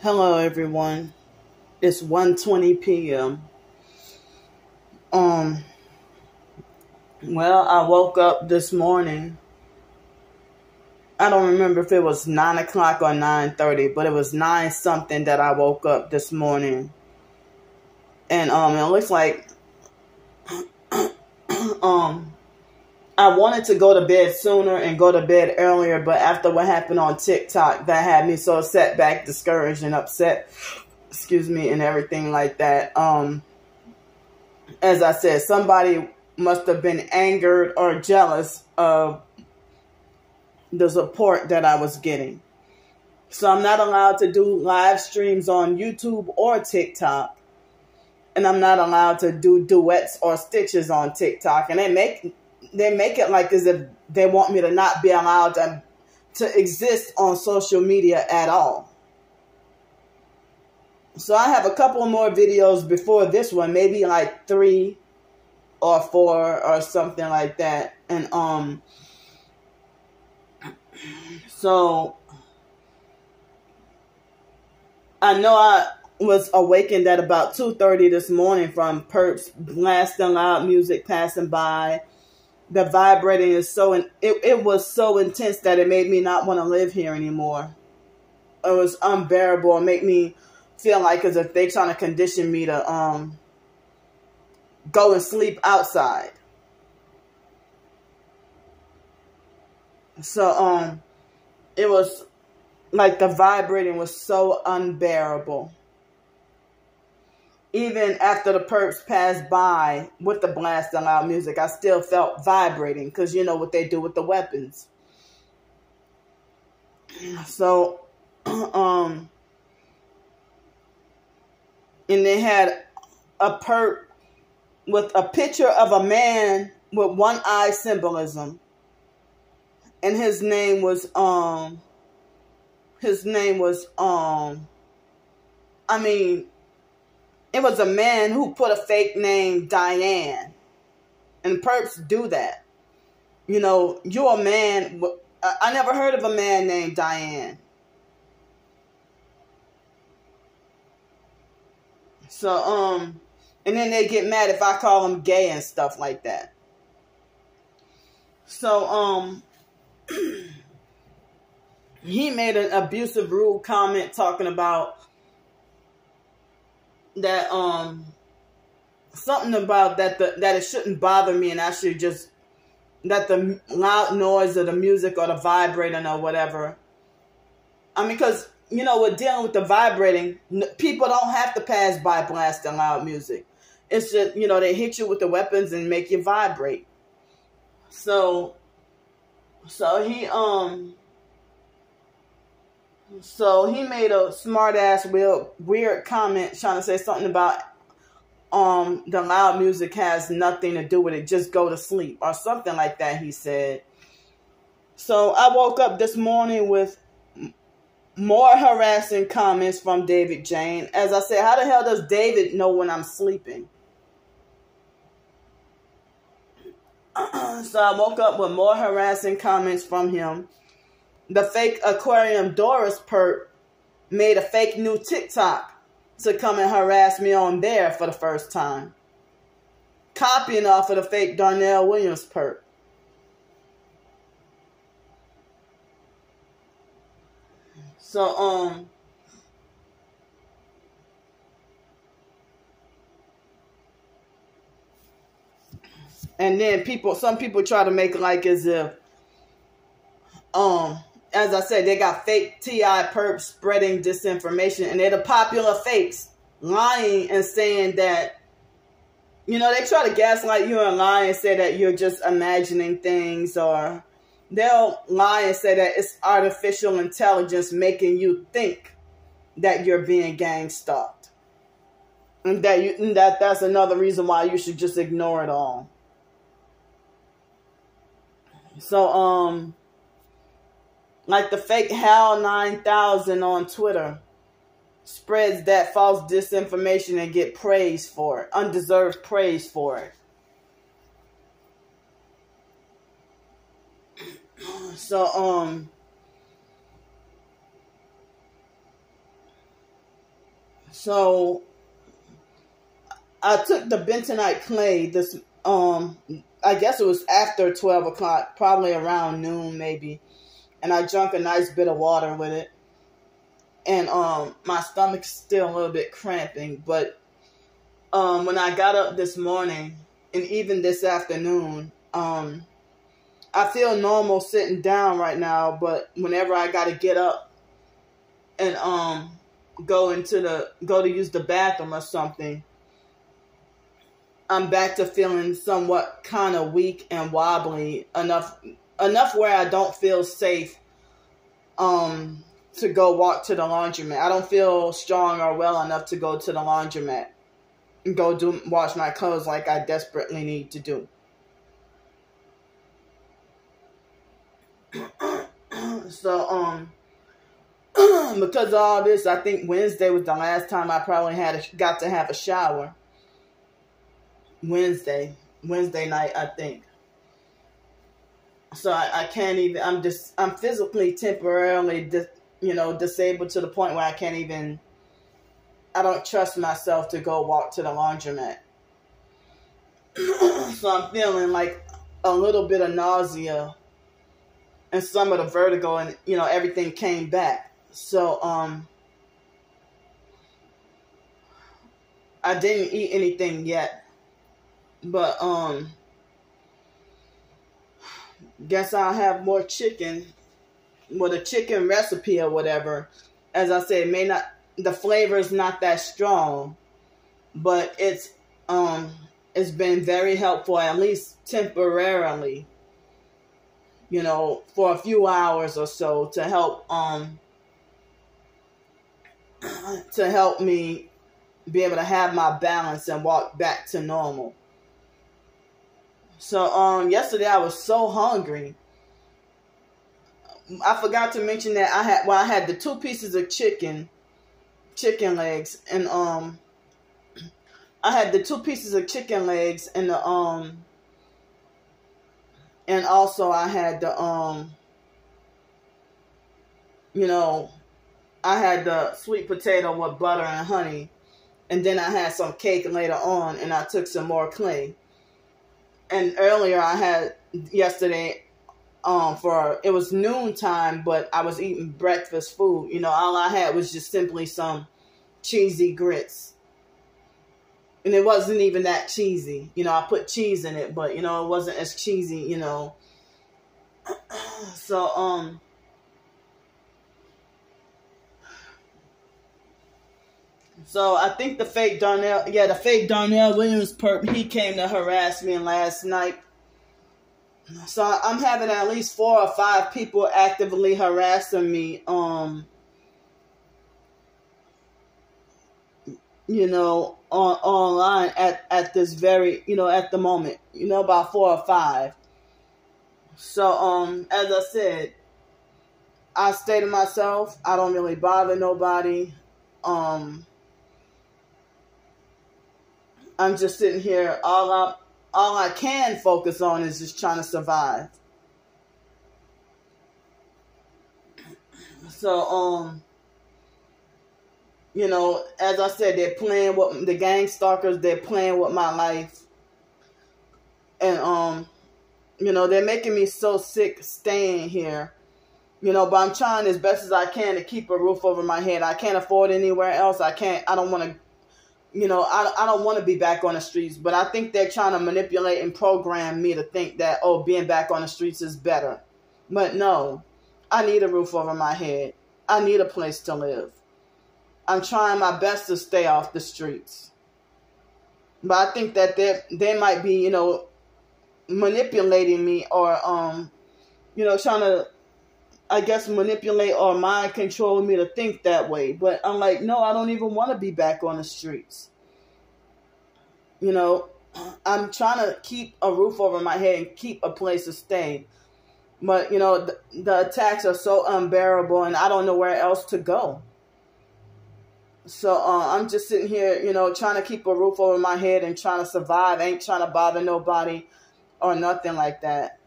Hello everyone. It's 1:20 p.m. Um I woke up this morning. I don't remember if it was 9 o'clock or 9:30, but it was 9 something that I woke up this morning. And it looks like um I wanted to go to bed sooner and go to bed earlier, but after what happened on TikTok, that had me so set back, discouraged, and upset, and everything like that. As I said, somebody must have been angered or jealous of the support that I was getting. So I'm not allowed to do live streams on YouTube or TikTok. And I'm not allowed to do duets or stitches on TikTok. And they make it like as if they want me to not be allowed to exist on social media at all. So I have a couple more videos before this one, maybe like 3 or 4 or something like that. And so I know I was awakened at about 2:30 this morning from perps blasting loud music passing by. The vibrating is it was so intense that it made me not want to live here anymore. It was unbearable. It made me feel like as if they trying to condition me to go and sleep outside. So it was like the vibrating was so unbearable. Even after the perps passed by with the blast and loud music, I still felt vibrating because you know what they do with the weapons. So and they had a perp with a picture of a man with one eye symbolism. And his name was it was a man who put a fake name, Diane. And perps do that. You know, you're a man. I never heard of a man named Diane. So, and then they get mad if I call them gay and stuff like that. So, he made an abusive, rude comment talking about that, something about that it shouldn't bother me and I should just, that the loud noise of the music or the vibrating or whatever. I mean, because, you know, we're dealing with the vibrating. People don't have to pass by blasting loud music. It's just, you know, they hit you with the weapons and make you vibrate. So he made a smart ass weird comment trying to say something about the loud music has nothing to do with it, just go to sleep or something like that, he said. So I woke up this morning with more harassing comments from David Jane. As I said, how the hell does David know when I'm sleeping? So I woke up with more harassing comments from him. The fake Aquarium Doris perp made a fake new TikTok to come and harass me on there for the first time, copying off of the fake Darnell Williams perp. So, and then some people try to make it like as if, as I said, they got fake TI perps spreading disinformation, and they're the popular fakes lying and saying that, you know, they try to gaslight you and lie and say that you're just imagining things, or they'll lie and say that it's artificial intelligence making you think that you're being gang stalked, and that's another reason why you should just ignore it all. So, like the fake Hal 9000 on Twitter spreads that false disinformation and get praise for it, undeserved praise for it. So, So I took the bentonite clay this, I guess it was after 12 o'clock, probably around noon maybe. And I drank a nice bit of water with it. And my stomach's still a little bit cramping. But when I got up this morning and even this afternoon, I feel normal sitting down right now. But whenever I got to get up and go to use the bathroom or something, I'm back to feeling somewhat kind of weak and wobbly enough where I don't feel safe to go walk to the laundromat. I don't feel strong or well enough to go to the laundromat and go wash my clothes like I desperately need to do. So because of all this, I think Wednesday was the last time I probably got to have a shower. Wednesday night, I think. So I can't even, I'm physically temporarily, disabled to the point where I don't trust myself to go walk to the laundromat. So I'm feeling like a little bit of nausea and some of the vertigo, and, everything came back. So, I didn't eat anything yet. But, guess I'll have more chicken with a chicken recipe or whatever. As I said, the flavor is not that strong, but it's been very helpful, at least temporarily, for a few hours or so to help me be able to have my balance and walk back to normal. So, yesterday I was so hungry. I forgot to mention that I had the 2 pieces of chicken legs, and, I had the 2 pieces of chicken legs and and also I had the, I had the sweet potato with butter and honey, and then I had some cake later on, and I took some more clay. And earlier I had yesterday, it was noontime, but I was eating breakfast food. All I had was just simply some cheesy grits. And it wasn't even that cheesy. I put cheese in it, but, it wasn't as cheesy, So, So I think the fake Darnell Williams perp, he came to harass me last night. So I'm having at least 4 or 5 people actively harassing me, online at this very, at the moment, about 4 or 5. So, as I said, I stay to myself. I don't really bother nobody. I'm just sitting here. All I can focus on is just trying to survive. So, as I said, they're playing with the gang stalkers. They're playing with my life, and they're making me so sick staying here. But I'm trying as best as I can to keep a roof over my head. I can't afford anywhere else. I don't want to. I don't want to be back on the streets, but I think they're trying to manipulate and program me to think that, being back on the streets is better. But no, I need a roof over my head. I need a place to live. I'm trying my best to stay off the streets. But I think that they might be, manipulating me or, trying to, I guess, manipulate or mind control me to think that way. But I'm like, no, I don't even want to be back on the streets. I'm trying to keep a roof over my head and keep a place to stay. But, the attacks are so unbearable and I don't know where else to go. So I'm just sitting here, trying to keep a roof over my head and trying to survive. I ain't trying to bother nobody or nothing like that.